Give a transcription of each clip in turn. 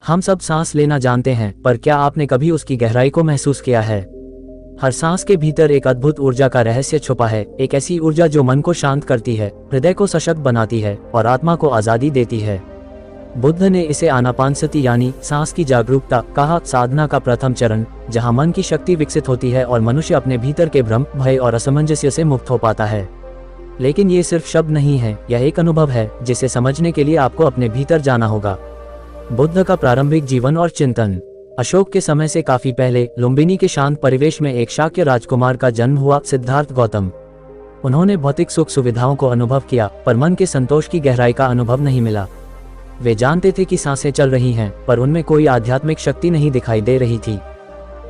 हम सब सांस लेना जानते हैं, पर क्या आपने कभी उसकी गहराई को महसूस किया है? हर सांस के भीतर एक अद्भुत ऊर्जा का रहस्य छुपा है, एक ऐसी ऊर्जा जो मन को शांत करती है, हृदय को सशक्त बनाती है और आत्मा को आजादी देती है। बुद्ध ने इसे आनापानसति यानी सांस की जागरूकता कहा, साधना का प्रथम चरण, जहां मन की शक्ति विकसित होती है और मनुष्य अपने भीतर के भ्रम, भय और असमंजस्य से मुक्त हो पाता है। लेकिन ये सिर्फ शब्द नहीं है, यह एक अनुभव है जिसे समझने के लिए आपको अपने भीतर जाना होगा। बुद्ध का प्रारंभिक जीवन और चिंतन। अशोक के समय से काफी पहले लुम्बिनी के शांत परिवेश में एक शाक्य राजकुमार का जन्म हुआ, सिद्धार्थ गौतम। उन्होंने भौतिक सुख सुविधाओं को अनुभव किया, पर मन के संतोष की गहराई का अनुभव नहीं मिला। वे जानते थे कि सांसें चल रही हैं, पर उनमें कोई आध्यात्मिक शक्ति नहीं दिखाई दे रही थी।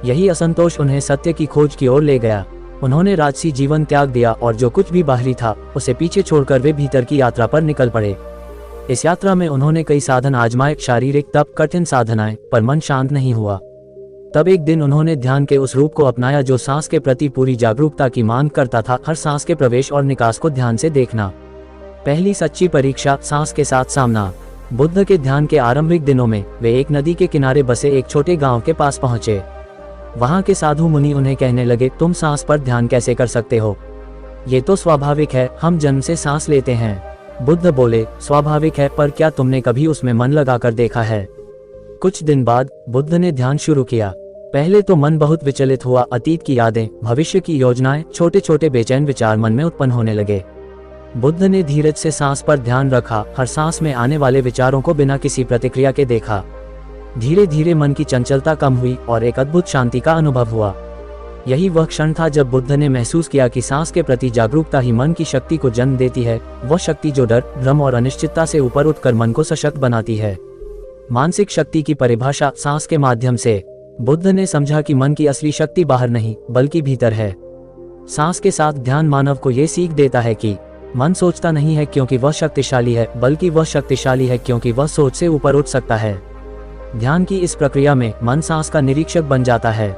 यही असंतोष उन्हें सत्य की खोज की ओर ले गया। उन्होंने राजसी जीवन त्याग दिया और जो कुछ भी बाहरी था उसे पीछे छोड़कर वे भीतर की यात्रा पर निकल पड़े। इस यात्रा में उन्होंने कई साधन आजमाए, शारीरिक तप, कठिन साधनाएं, पर मन शांत नहीं हुआ। तब एक दिन उन्होंने ध्यान के उस रूप को अपनाया जो सांस के प्रति पूरी जागरूकता की मांग करता था, हर सांस के प्रवेश और निकास को ध्यान से देखना। पहली सच्ची परीक्षा, सांस के साथ सामना। बुद्ध के ध्यान के आरंभिक दिनों में वे एक नदी के किनारे बसे एक छोटे गांव के पास पहुंचे। वहां के साधु मुनि उन्हें कहने लगे, तुम सांस पर ध्यान कैसे कर सकते हो? ये तो स्वाभाविक है, हम जन्म से सांस लेते हैं। बुद्ध बोले, स्वाभाविक है, पर क्या तुमने कभी उसमें मन लगाकर देखा है? कुछ दिन बाद बुद्ध ने ध्यान शुरू किया। पहले तो मन बहुत विचलित हुआ, अतीत की यादें, भविष्य की योजनाएं, छोटे छोटे बेचैन विचार मन में उत्पन्न होने लगे। बुद्ध ने धीरज से सांस पर ध्यान रखा, हर सांस में आने वाले विचारों को बिना किसी प्रतिक्रिया के देखा। धीरे धीरे मन की चंचलता कम हुई और एक अद्भुत शांति का अनुभव हुआ। यही वह क्षण था जब बुद्ध ने महसूस किया कि सांस के प्रति जागरूकता ही मन की शक्ति को जन्म देती है, वह शक्ति जो डर, भ्रम और अनिश्चितता से ऊपर उठकर मन को सशक्त बनाती है। मानसिक शक्ति की परिभाषा, सांस के माध्यम से। बुद्ध ने समझा कि मन की असली शक्ति बाहर नहीं बल्कि भीतर है। सांस के साथ ध्यान मानव को ये सीख देता है कि मन सोचता नहीं है क्योंकि वह शक्तिशाली है, बल्कि वह शक्तिशाली है क्योंकि वह सोच से ऊपर उठ सकता है। ध्यान की इस प्रक्रिया में मन सांस का निरीक्षक बन जाता है।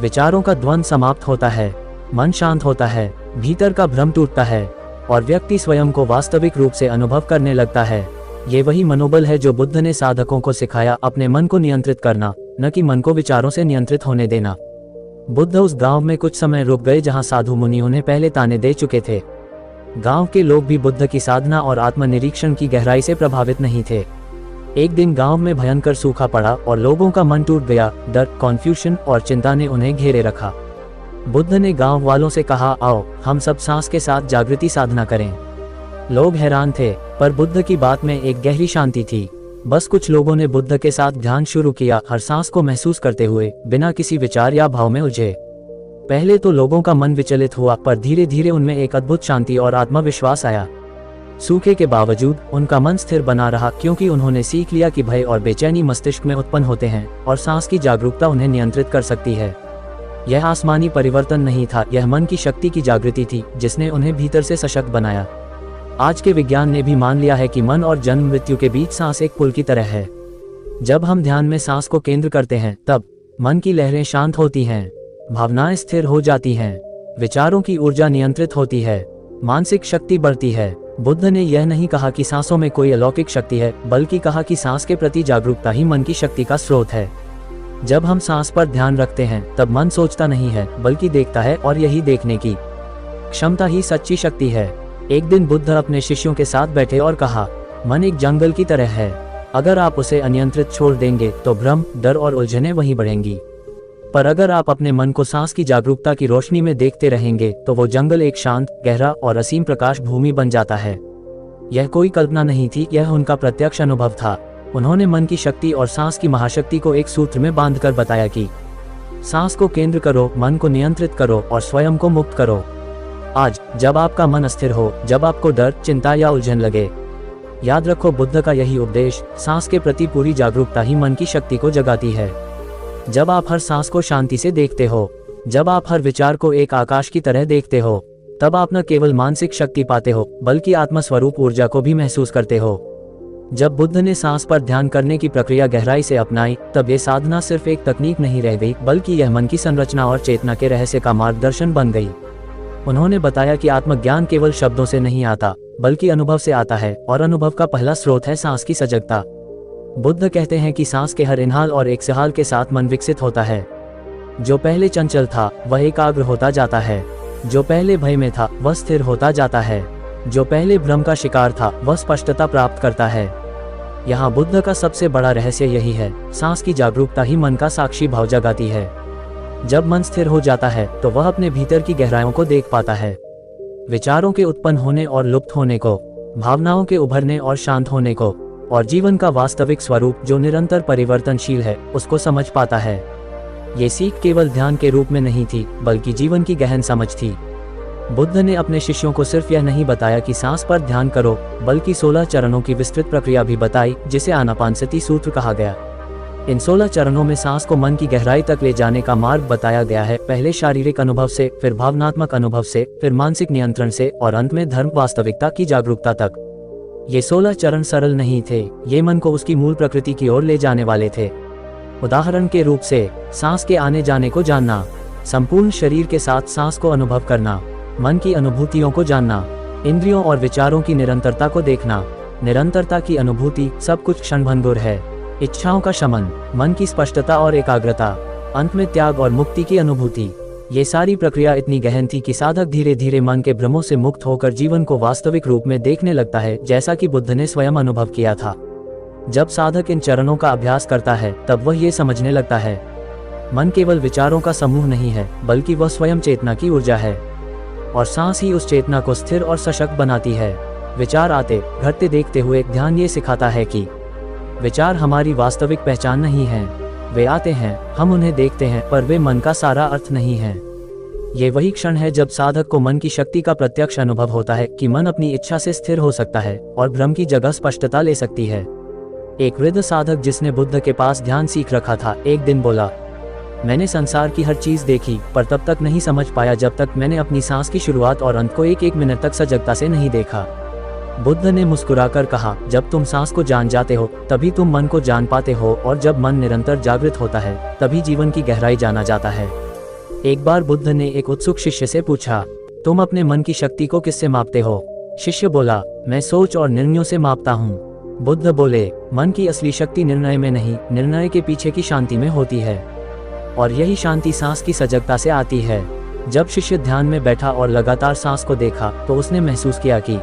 विचारों का द्वंद्व समाप्त होता है, मन शांत होता है, भीतर का भ्रम टूटता है और व्यक्ति स्वयं को वास्तविक रूप से अनुभव करने लगता है। ये वही मनोबल है जो बुद्ध ने साधकों को सिखाया, अपने मन को नियंत्रित करना, न कि मन को विचारों से नियंत्रित होने देना। बुद्ध उस गांव में कुछ समय रुक गए जहां साधु मुनि उन्हें पहले ताने दे चुके थे। गांव के लोग भी बुद्ध की साधना और आत्मनिरीक्षण की गहराई से प्रभावित नहीं थे। एक दिन गांव में भयंकर सूखा पड़ा और लोगों का मन टूट गया। डर, कॉन्फ्यूजन और चिंता ने उन्हें घेरे रखा। बुद्ध ने गांव वालों से कहा, आओ हम सब सांस के साथ जागृति साधना करें। लोग हैरान थे, पर बुद्ध की बात में एक गहरी शांति थी। बस कुछ लोगों ने बुद्ध के साथ ध्यान शुरू किया, हर सांस को महसूस करते हुए, बिना किसी विचार या भाव में उलझे। पहले तो लोगों का मन विचलित हुआ, पर धीरे धीरे उनमें एक अद्भुत शांति और आत्मविश्वास आया। सूखे के बावजूद उनका मन स्थिर बना रहा, क्योंकि उन्होंने सीख लिया कि भय और बेचैनी मस्तिष्क में उत्पन्न होते हैं और सांस की जागरूकता उन्हें नियंत्रित कर सकती है। यह आसमानी परिवर्तन नहीं था, यह मन की शक्ति की जागृति थी जिसने उन्हें भीतर से सशक्त बनाया। आज के विज्ञान ने भी मान लिया है कि मन और जन्म मृत्यु के बीच सांस एक पुल की तरह है। जब हम ध्यान में सांस को केंद्र करते हैं, तब मन की लहरें शांत होती हैं, भावनाएं स्थिर हो जाती हैं, विचारों की ऊर्जा नियंत्रित होती है, मानसिक शक्ति बढ़ती है। बुद्ध ने यह नहीं कहा कि सांसों में कोई अलौकिक शक्ति है, बल्कि कहा कि सांस के प्रति जागरूकता ही मन की शक्ति का स्रोत है। जब हम सांस पर ध्यान रखते हैं, तब मन सोचता नहीं है बल्कि देखता है, और यही देखने की क्षमता ही सच्ची शक्ति है। एक दिन बुद्ध अपने शिष्यों के साथ बैठे और कहा, मन एक जंगल की तरह है। अगर आप उसे अनियंत्रित छोड़ देंगे तो भ्रम, डर और उलझनें वहीं बढ़ेंगी। पर अगर आप अपने मन को सांस की जागरूकता की रोशनी में देखते रहेंगे तो वो जंगल एक शांत, गहरा और असीम प्रकाश भूमि बन जाता है। यह कोई कल्पना नहीं थी, यह उनका प्रत्यक्ष अनुभव था। उन्होंने मन की शक्ति और सांस की महाशक्ति को एक सूत्र में बांधकर बताया कि सांस को केंद्र करो, मन को नियंत्रित करो और स्वयं को मुक्त करो। आज जब आपका मन अस्थिर हो, जब आपको डर, चिंता या उलझन लगे, याद रखो बुद्ध का यही उपदेश, सांस के प्रति पूरी जागरूकता ही मन की शक्ति को जगाती है। जब आप हर सांस को शांति से देखते हो, जब आप हर विचार को एक आकाश की तरह देखते हो, तब आप न केवल मानसिक शक्ति पाते हो बल्कि आत्मस्वरूप ऊर्जा को भी महसूस करते हो। जब बुद्ध ने सांस पर ध्यान करने की प्रक्रिया गहराई से अपनाई, तब ये साधना सिर्फ एक तकनीक नहीं रह गई, बल्कि यह मन की संरचना और चेतना के रहस्य का मार्गदर्शन बन गई। उन्होंने बताया कि आत्मज्ञान केवल शब्दों से नहीं आता, बल्कि अनुभव से आता है, और अनुभव का पहला स्रोत है सांस की सजगता। बुद्ध कहते हैं कि सांस के हर इनहाल और एक्सहाल के साथ मन विकसित होता है। जो पहले चंचल था वह एकाग्र होता जाता है, जो पहले भय में था वह स्थिर होता जाता है, जो पहले भ्रम का शिकार था वह स्पष्टता प्राप्त करता है। यहाँ बुद्ध का सबसे बड़ा रहस्य यही है, सांस की जागरूकता ही मन का साक्षी भाव जगाती है। जब मन स्थिर हो जाता है तो वह अपने भीतर की गहराइयों को देख पाता है, विचारों के उत्पन्न होने और लुप्त होने को, भावनाओं के उभरने और शांत होने को, और जीवन का वास्तविक स्वरूप जो निरंतर परिवर्तनशील है उसको समझ पाता है। ये सीख केवल ध्यान के रूप में नहीं थी बल्कि जीवन की गहन समझ थी। बुद्ध ने अपने शिष्यों को सिर्फ यह नहीं बताया कि सांस पर ध्यान करो, बल्कि 16 चरणों की विस्तृत प्रक्रिया भी बताई जिसे आनापानसति सूत्र कहा गया। इन 16 चरणों में सांस को मन की गहराई तक ले जाने का मार्ग बताया गया है, पहले शारीरिक अनुभव से, फिर भावनात्मक अनुभव से, फिर मानसिक नियंत्रण से और अंत में धर्म वास्तविकता की जागरूकता तक। ये 16 चरण सरल नहीं थे, ये मन को उसकी मूल प्रकृति की ओर ले जाने वाले थे। उदाहरण के रूप से सांस के आने जाने को जानना, संपूर्ण शरीर के साथ सांस को अनुभव करना, मन की अनुभूतियों को जानना, इंद्रियों और विचारों की निरंतरता को देखना। निरंतरता की अनुभूति सब कुछ क्षणभंगुर है, इच्छाओं का शमन, मन की स्पष्टता और एकाग्रता, अंत में त्याग और मुक्ति की अनुभूति। ये सारी प्रक्रिया इतनी गहन थी कि साधक धीरे धीरे मन के भ्रमों से मुक्त होकर जीवन को वास्तविक रूप में देखने लगता है, जैसा कि बुद्ध ने स्वयं अनुभव किया था। जब साधक इन चरणों का अभ्यास करता है तब वह ये समझने लगता है, मन केवल विचारों का समूह नहीं है बल्कि वह स्वयं चेतना की ऊर्जा है, और सांस ही उस चेतना को स्थिर और सशक्त बनाती है। विचार आते घटते देखते हुए ध्यान ये सिखाता है कि विचार हमारी वास्तविक पहचान नहीं है, वे आते हैं, हम उन्हें देखते हैं, पर वे मन का सारा अर्थ नहीं है। ये वही क्षण है जब साधक को मन की शक्ति का प्रत्यक्ष अनुभव होता है कि मन अपनी इच्छा से स्थिर हो सकता है और भ्रम की जगह स्पष्टता ले सकती है। एक वृद्ध साधक जिसने बुद्ध के पास ध्यान सीख रखा था, एक दिन बोला, मैंने संसार की हर चीज देखी पर तब तक नहीं समझ पाया जब तक मैंने अपनी सांस की शुरुआत और अंत को एक मिनट तक सजगता से नहीं देखा। बुद्ध ने मुस्कुराकर कहा, जब तुम सांस को जान जाते हो तभी तुम मन को जान पाते हो, और जब मन निरंतर जागृत होता है तभी जीवन की गहराई जाना जाता है। एक बार बुद्ध ने एक उत्सुक शिष्य से पूछा, तुम अपने मन की शक्ति को किससे मापते हो? शिष्य बोला, मैं सोच और निर्णयों से मापता हूँ। बुद्ध बोले, मन की असली शक्ति निर्णय में नहीं, निर्णय के पीछे की शांति में होती है, और यही शांति सांस की सजगता से आती है। जब शिष्य ध्यान में बैठा और लगातार सांस को देखा तो उसने महसूस किया कि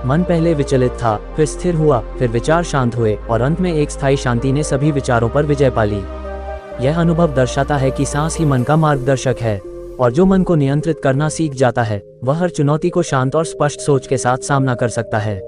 मन पहले विचलित था, फिर स्थिर हुआ, फिर विचार शांत हुए, और अंत में एक स्थायी शांति ने सभी विचारों पर विजय पा ली। यह अनुभव दर्शाता है कि सांस ही मन का मार्गदर्शक है, और जो मन को नियंत्रित करना सीख जाता है वह हर चुनौती को शांत और स्पष्ट सोच के साथ सामना कर सकता है।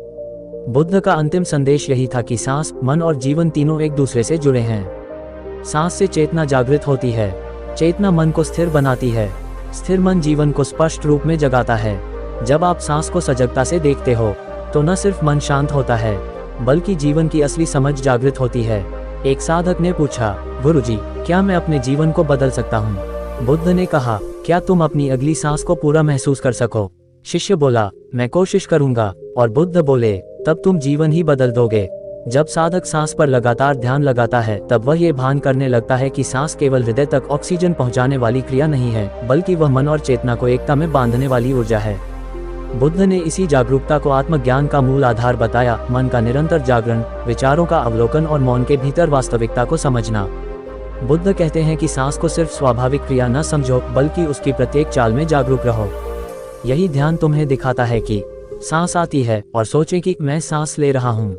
बुद्ध का अंतिम संदेश यही था कि सांस, मन और जीवन तीनों एक दूसरे से जुड़े हैं। सांस से चेतना जागृत होती है, चेतना मन को स्थिर बनाती है, स्थिर मन जीवन को स्पष्ट रूप में जगाता है। जब आप सांस को सजगता से देखते हो तो न सिर्फ मन शांत होता है बल्कि जीवन की असली समझ जागृत होती है। एक साधक ने पूछा, गुरुजी, क्या मैं अपने जीवन को बदल सकता हूँ? बुद्ध ने कहा, क्या तुम अपनी अगली सांस को पूरा महसूस कर सको? शिष्य बोला, मैं कोशिश करूंगा, और बुद्ध बोले, तब तुम जीवन ही बदल दोगे। जब साधक सांस पर लगातार ध्यान लगाता है तब वह ये भान करने लगता है कि सांस केवल हृदय तक ऑक्सीजन पहुंचाने वाली क्रिया नहीं है बल्कि वह मन और चेतना को एकता में बांधने वाली ऊर्जा है। बुद्ध ने इसी जागरूकता को आत्मज्ञान का मूल आधार बताया, मन का निरंतर जागरण, विचारों का अवलोकन और मौन के भीतर वास्तविकता को समझना। बुद्ध कहते हैं कि सांस को सिर्फ स्वाभाविक क्रिया न समझो बल्कि उसकी प्रत्येक चाल में जागरूक रहो। यही ध्यान तुम्हें दिखाता है कि सांस आती है और सोचें कि मैं सांस ले रहा हूँ,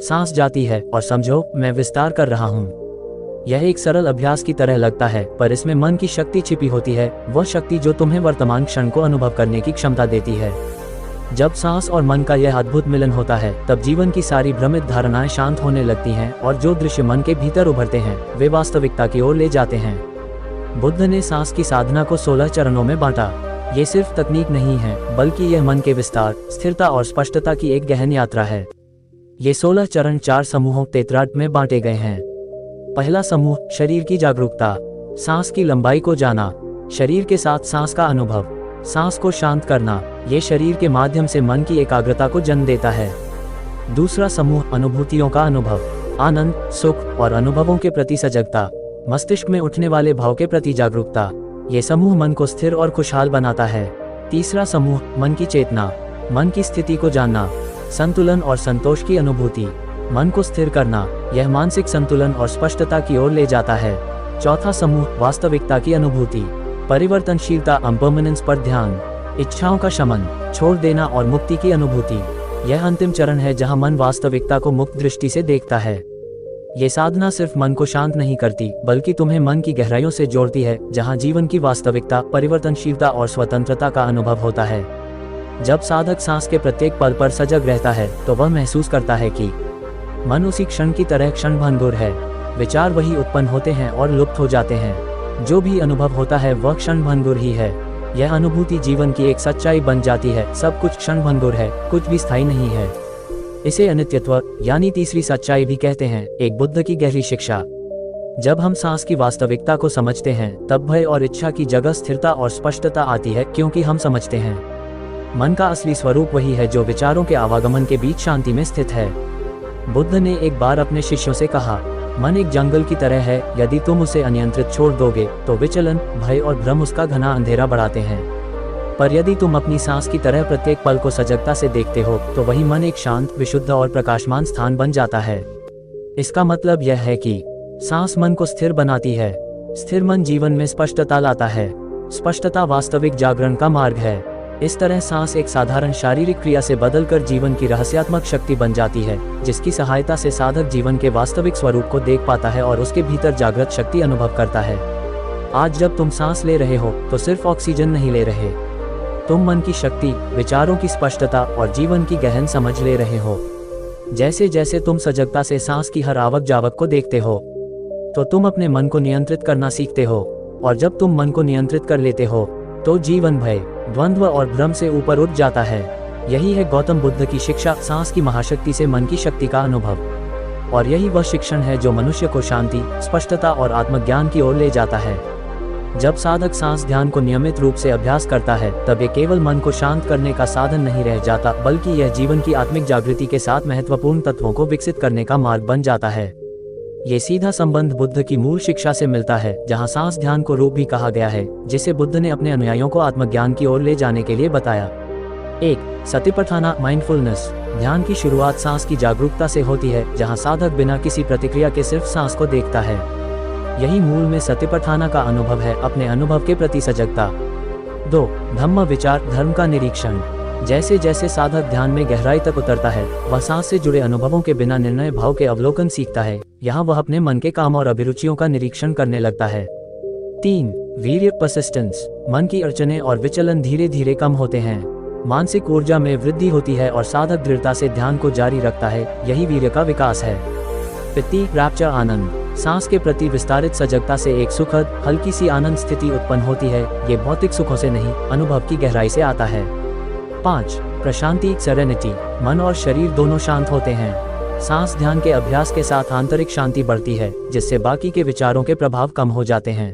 सांस जाती है और समझो मैं विस्तार कर रहा हूँ। यह एक सरल अभ्यास की तरह लगता है पर इसमें मन की शक्ति छिपी होती है, वह शक्ति जो तुम्हें वर्तमान क्षण को अनुभव करने की क्षमता देती है। जब सांस और मन का यह अद्भुत मिलन होता है तब जीवन की सारी भ्रमित धारणाएं शांत होने लगती हैं और जो दृश्य मन के भीतर उभरते हैं वे वास्तविकता की ओर ले जाते हैं। बुद्ध ने सांस की साधना को 16 चरणों में बांटा। ये सिर्फ तकनीक नहीं है बल्कि यह मन के विस्तार, स्थिरता और स्पष्टता की एक गहन यात्रा है। ये 16 चरण 4 समूहों तेत्राट में बांटे गए हैं। पहला समूह, शरीर की जागरूकता, सांस की लंबाई को जाना, शरीर के साथ सांस का अनुभव, सांस को शांत करना, ये शरीर के माध्यम से मन की एकाग्रता को जन्म देता है। दूसरा समूह, अनुभूतियों का अनुभव, आनंद, सुख और अनुभवों के प्रति सजगता, मस्तिष्क में उठने वाले भाव के प्रति जागरूकता, ये समूह मन को स्थिर और खुशहाल बनाता है। तीसरा समूह, मन की चेतना, मन की स्थिति को जानना, संतुलन और संतोष की अनुभूति, मन को स्थिर करना, यह मानसिक संतुलन और स्पष्टता की ओर ले जाता है। चौथा समूह, वास्तविकता की अनुभूति, परिवर्तनशीलता, इम्पर्मनेंस पर ध्यान, इच्छाओं का शमन, छोड़ देना और मुक्ति की अनुभूति। यह अंतिम चरण है जहां मन वास्तविकता को मुक्त दृष्टि से देखता है। ये साधना सिर्फ मन को शांत नहीं करती, बल्कि तुम्हें मन की गहराइयों से जोड़ती है, जहां जीवन की वास्तविकता, परिवर्तनशीलता और स्वतंत्रता का अनुभव होता है। जब साधक सांस के प्रत्येक पल पर सजग रहता है, तो वह महसूस करता है कि मन उसी क्षण की तरह क्षणभंगुर है। विचार वही उत्पन्न होते हैं और लुप्त हो जाते हैं। जो भी अनुभव होता है वह क्षणभंगुर ही है। यह अनुभूति जीवन की एक सच्चाई बन जाती है। सब कुछ क्षणभंगुर है, कुछ भी स्थायी नहीं है। इसे अनित्यत्व यानी तीसरी सच्चाई भी कहते हैं, एक बुद्ध की गहरी शिक्षा। जब हम सांस की वास्तविकता को समझते हैं, तब भय और इच्छा की जगह स्थिरता और स्पष्टता आती है, क्योंकि हम समझते हैं मन का असली स्वरूप वही है जो विचारों के आवागमन के बीच शांति में स्थित है। बुद्ध ने एक बार अपने शिष्यों से कहा, मन एक जंगल की तरह है, यदि तुम उसे अनियंत्रित छोड़ दोगे तो विचलन, भय और भ्रम उसका घना अंधेरा बढ़ाते हैं। पर यदि तुम अपनी सांस की तरह प्रत्येक पल को सजगता से देखते हो, तो वही मन एक शांत, विशुद्ध और प्रकाशमान स्थान बन जाता है। इसका मतलब यह है कि सांस मन को स्थिर बनाती है। स्थिर मन जीवन में स्पष्टता लाता है। स्पष्टता वास्तविक जागरण का मार्ग है। इस तरह सांस एक साधारण शारीरिक क्रिया से बदलकर जीवन की रहस्यात्मक शक्ति बन जाती है, जिसकी सहायता से साधक जीवन के वास्तविक स्वरूप को देख पाता है और उसके भीतर जागृत शक्ति अनुभव करता है। आज जब तुम सांस ले रहे हो, तो सिर्फ ऑक्सीजन नहीं ले रहे, तुम मन की शक्ति, विचारों की स्पष्टता और जीवन की गहन समझ ले रहे हो। जैसे जैसे तुम सजगता से सांस की हर आवक जावक को देखते हो, तो तुम अपने मन को नियंत्रित करना सीखते हो, और जब तुम मन को नियंत्रित कर लेते हो, तो जीवन भय, द्वंद्व और भ्रम से ऊपर उठ जाता है। यही है गौतम बुद्ध की शिक्षा, सांस की महाशक्ति से मन की शक्ति का अनुभव। और यही वह शिक्षण है जो मनुष्य को शांति, स्पष्टता और आत्मज्ञान की ओर ले जाता है। जब साधक सांस ध्यान को नियमित रूप से अभ्यास करता है, तब ये केवल मन को शांत करने का साधन नहीं रह जाता, बल्कि यह जीवन की आत्मिक जागृति के साथ महत्वपूर्ण तत्वों को विकसित करने का मार्ग बन जाता है। ये सीधा संबंध बुद्ध की मूल शिक्षा से मिलता है, जहां सांस ध्यान को रूप भी कहा गया है, जिसे बुद्ध ने अपने अनुयायियों को आत्मज्ञान की ओर ले जाने के लिए बताया। 1. सतिपट्ठाना माइंडफुलनेस। ध्यान की शुरुआत सांस की जागरूकता से होती है, जहां साधक बिना किसी प्रतिक्रिया के सिर्फ सांस को देखता है। यही मूल में सतिपट्ठाना का अनुभव है, अपने अनुभव के प्रति सजगता। 2. धम्म विचार, धर्म का निरीक्षण। जैसे जैसे साधक ध्यान में गहराई तक उतरता है, वह सांस से जुड़े अनुभवों के बिना निर्णय भाव के अवलोकन सीखता है। यहाँ वह अपने मन के काम और अभिरुचियों का निरीक्षण करने लगता है। 3. वीर्य, परसिस्टेंस। मन की अड़चनें और विचलन धीरे धीरे कम होते हैं, मानसिक ऊर्जा में वृद्धि होती है और साधक दृढ़ता से ध्यान को जारी रखता है। यही वीर्य का विकास है। प्रति रैप्चर, आनंद। सांस के प्रति विस्तारित सजगता से एक सुखद, हल्की सी आनंद स्थिति उत्पन्न होती है। ये भौतिक सुखों से नहीं, अनुभव की गहराई से आता है। 5. प्रशांति, सेरेनिटी। मन और शरीर दोनों शांत होते हैं। सांस ध्यान के अभ्यास के साथ आंतरिक शांति बढ़ती है, जिससे बाकी के विचारों के प्रभाव कम हो जाते हैं।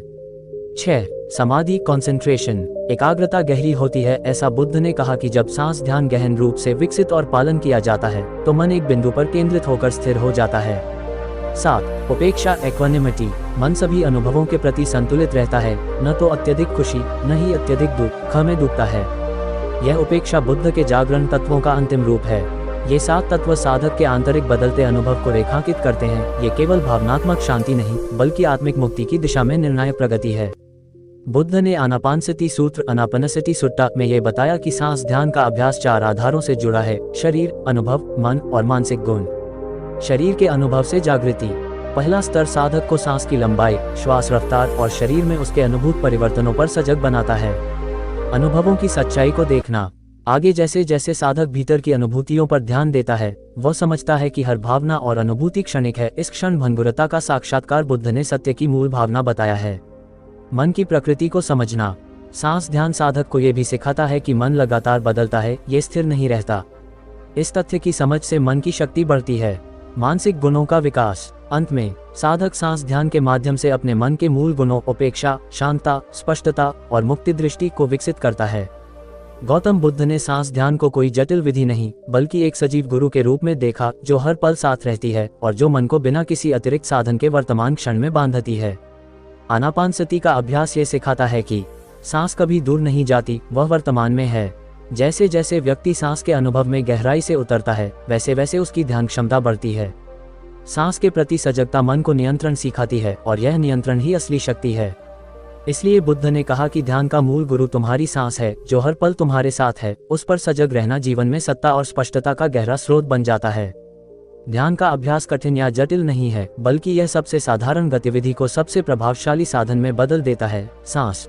6. समाधि, कंसंट्रेशन। एकाग्रता गहरी होती है। ऐसा बुद्ध ने कहा कि जब सांस ध्यान गहन रूप से विकसित और पालन किया जाता है, तो मन एक बिंदु पर केंद्रित होकर स्थिर हो जाता है। 7. उपेक्षा, इक्वानिमिटी। मन सभी अनुभवों के प्रति संतुलित रहता है, न तो अत्यधिक खुशी, न ही अत्यधिक दुख में डूबता है। यह उपेक्षा बुद्ध के जागरण तत्वों का अंतिम रूप है। ये 7 तत्व साधक के आंतरिक बदलते अनुभव को रेखांकित करते हैं। ये केवल भावनात्मक शांति नहीं, बल्कि आत्मिक मुक्ति की दिशा में निर्णायक प्रगति है। बुद्ध ने आनापानसति सूत्र, अनापानसति सुट्टा में ये बताया कि सांस ध्यान का अभ्यास 4 आधारों से जुड़ा है: शरीर, अनुभव, मन और मानसिक गुण। शरीर के अनुभव से जागृति। पहला स्तर साधक को सांस की लंबाई, श्वास रफ्तार और शरीर में उसके अनुभूत परिवर्तनों पर सजग बनाता है। अनुभवों की सच्चाई को देखना। आगे जैसे जैसे साधक भीतर की अनुभूतियों पर ध्यान देता है, वह समझता है कि हर भावना और अनुभूति क्षणिक है। इस क्षण भंगुरता का साक्षात्कार बुद्ध ने सत्य की मूल भावना बताया है। मन की प्रकृति को समझना। सांस ध्यान साधक को यह भी सिखाता है कि मन लगातार बदलता है, ये स्थिर नहीं रहता। इस तथ्य की समझ से मन की शक्ति बढ़ती है। मानसिक गुणों का विकास। अंत में साधक सांस ध्यान के माध्यम से अपने मन के मूल गुणों उपेक्षा, शांतता, स्पष्टता और मुक्ति दृष्टि को विकसित करता है। गौतम बुद्ध ने सांस ध्यान को कोई जटिल विधि नहीं, बल्कि एक सजीव गुरु के रूप में देखा, जो हर पल साथ रहती है और जो मन को बिना किसी अतिरिक्त साधन के वर्तमान क्षण में बांधती है। आनापानसति का अभ्यास ये सिखाता है कि सांस कभी दूर नहीं जाती, वह वर्तमान में है। जैसे जैसे व्यक्ति सांस के अनुभव में गहराई से उतरता है, वैसे वैसे उसकी ध्यान क्षमता बढ़ती है। सांस के प्रति सजगता मन को नियंत्रण सिखाती है और यह नियंत्रण ही असली शक्ति है। इसलिए बुद्ध ने कहा कि ध्यान का मूल गुरु तुम्हारी सांस है, जो हर पल तुम्हारे साथ है। उस पर सजग रहना जीवन में सत्ता और स्पष्टता का गहरा स्रोत बन जाता है। ध्यान का अभ्यास कठिन या जटिल नहीं है, बल्कि यह सबसे साधारण गतिविधि को सबसे प्रभावशाली साधन में बदल देता है, सांस।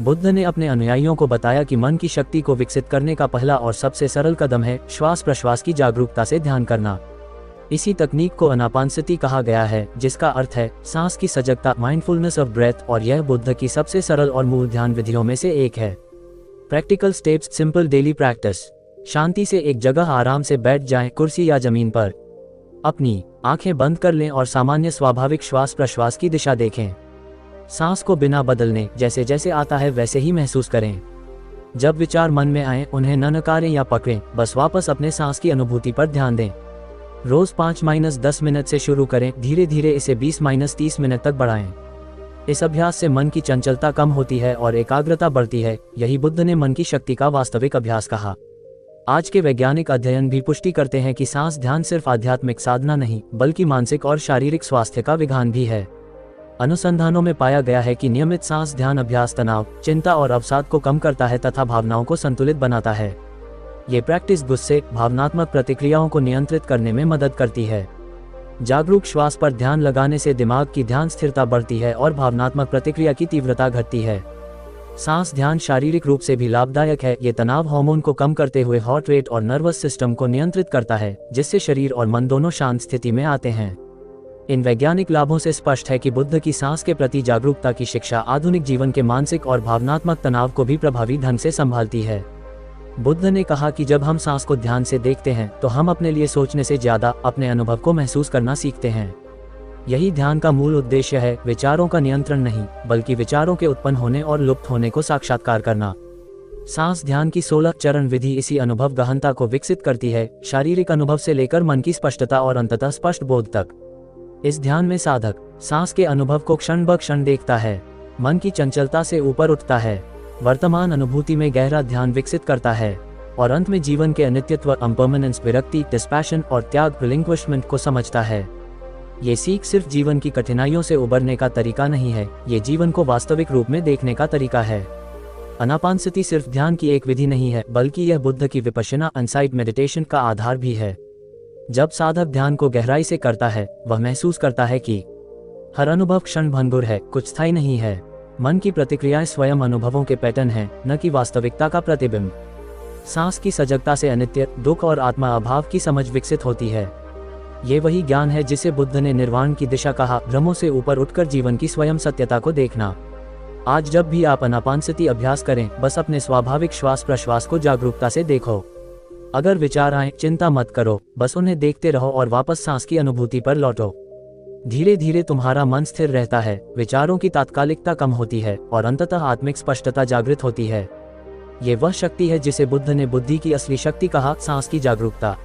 बुद्ध ने अपने अनुयायियों को बताया कि मन की शक्ति को विकसित करने का पहला और सबसे सरल कदम है श्वास प्रश्वास की जागरूकता से ध्यान करना। इसी तकनीक को अनापानसति कहा गया है, जिसका अर्थ है सांस की सजगता, माइंडफुलनेस ऑफ ब्रेथ, और यह बुद्ध की सबसे सरल और मूल ध्यान विधियों में से एक है। Practical steps, simple daily practice. शांति से एक जगह आराम से बैठ जाएं, कुर्सी या जमीन पर। अपनी आंखें बंद कर लें और सामान्य स्वाभाविक श्वास प्रश्वास की दिशा देखें। सांस को बिना बदलने, जैसे जैसे आता है वैसे ही महसूस करें। जब विचार मन में आए उन्हें न नकारें या पकड़ें, बस वापस अपने सांस की अनुभूति पर ध्यान दें। रोज 5-10 मिनट से शुरू करें, धीरे धीरे इसे 20-30 मिनट तक बढ़ाएं। इस अभ्यास से मन की चंचलता कम होती है और एकाग्रता बढ़ती है। यही बुद्ध ने मन की शक्ति का वास्तविक अभ्यास कहा। आज के वैज्ञानिक अध्ययन भी पुष्टि करते हैं कि सांस ध्यान सिर्फ आध्यात्मिक साधना नहीं, बल्कि मानसिक और शारीरिक स्वास्थ्य का विधान भी है। अनुसंधानों में पाया गया है कि नियमित सांस ध्यान अभ्यास तनाव, चिंता और अवसाद को कम करता है तथा भावनाओं को संतुलित बनाता है। ये प्रैक्टिस गुस्से, भावनात्मक प्रतिक्रियाओं को नियंत्रित करने में मदद करती है। जागरूक श्वास पर ध्यान लगाने से दिमाग की ध्यान स्थिरता बढ़ती है और भावनात्मक प्रतिक्रिया की तीव्रता घटती है। सांस ध्यान शारीरिक रूप से भी लाभदायक है। ये तनाव हार्मोन को कम करते हुए हार्ट रेट और नर्वस सिस्टम को नियंत्रित करता है, जिससे शरीर और मन दोनों शांत स्थिति में आते हैं। इन वैज्ञानिक लाभों से स्पष्ट है कि बुद्ध की सांस के प्रति जागरूकता की शिक्षा आधुनिक जीवन के मानसिक और भावनात्मक तनाव को भी प्रभावी ढंग से संभालती है। बुद्ध ने कहा कि जब हम सांस को ध्यान से देखते हैं तो हम अपने लिए सोचने से ज्यादा अपने अनुभव को महसूस करना सीखते हैं। यही ध्यान का मूल उद्देश्य है, विचारों का नियंत्रण नहीं, बल्कि विचारों के उत्पन्न होने और लुप्त होने को साक्षात्कार करना। सांस ध्यान की 16 चरण विधि इसी अनुभव गहनता को विकसित करती है, शारीरिक अनुभव से लेकर मन की स्पष्टता और अंततः स्पष्ट बोध तक। इस ध्यान में साधक सांस के अनुभव को क्षण ब क्षण देखता है, मन की चंचलता से ऊपर उठता है, वर्तमान अनुभूति में गहरा ध्यान विकसित करता है और अंत में जीवन के अनित्यत्व, इम्पर्मनेंस, विरक्ति, डिस्पैशन और त्याग, रिलिंक्विशमेंट को समझता है। ये सीख सिर्फ जीवन की कठिनाइयों से उबरने का तरीका नहीं है, ये जीवन को वास्तविक रूप में देखने का तरीका है। आनापानसति सिर्फ ध्यान की एक विधि नहीं है, बल्कि यह बुद्ध की विपश्यना इनसाइट मेडिटेशन का आधार भी है। जब साधक ध्यान को गहराई से करता है, वह महसूस करता है कि हर अनुभव क्षण भंगुर है, कुछ स्थायी नहीं है। मन की प्रतिक्रियाएं स्वयं अनुभवों के पैटर्न हैं, न कि वास्तविकता का प्रतिबिंब। सांस की सजगता से अनित्य, दुख और आत्मा अभाव की समझ विकसित होती है। ये वही ज्ञान है जिसे बुद्ध ने निर्वाण की दिशा कहा, भ्रमों से ऊपर उठकर जीवन की स्वयं सत्यता को देखना। आज जब भी आप आनापानसति अभ्यास करें, बस अपने स्वाभाविक श्वास प्रश्वास को जागरूकता से देखो। अगर विचार आए, चिंता मत करो, बस उन्हें देखते रहो और वापस सांस की अनुभूति पर लौटो। धीरे धीरे तुम्हारा मन स्थिर रहता है, विचारों की तात्कालिकता कम होती है और अंततः आत्मिक स्पष्टता जागृत होती है। ये वह शक्ति है जिसे बुद्ध ने बुद्धि की असली शक्ति कहा, सांस की जागरूकता।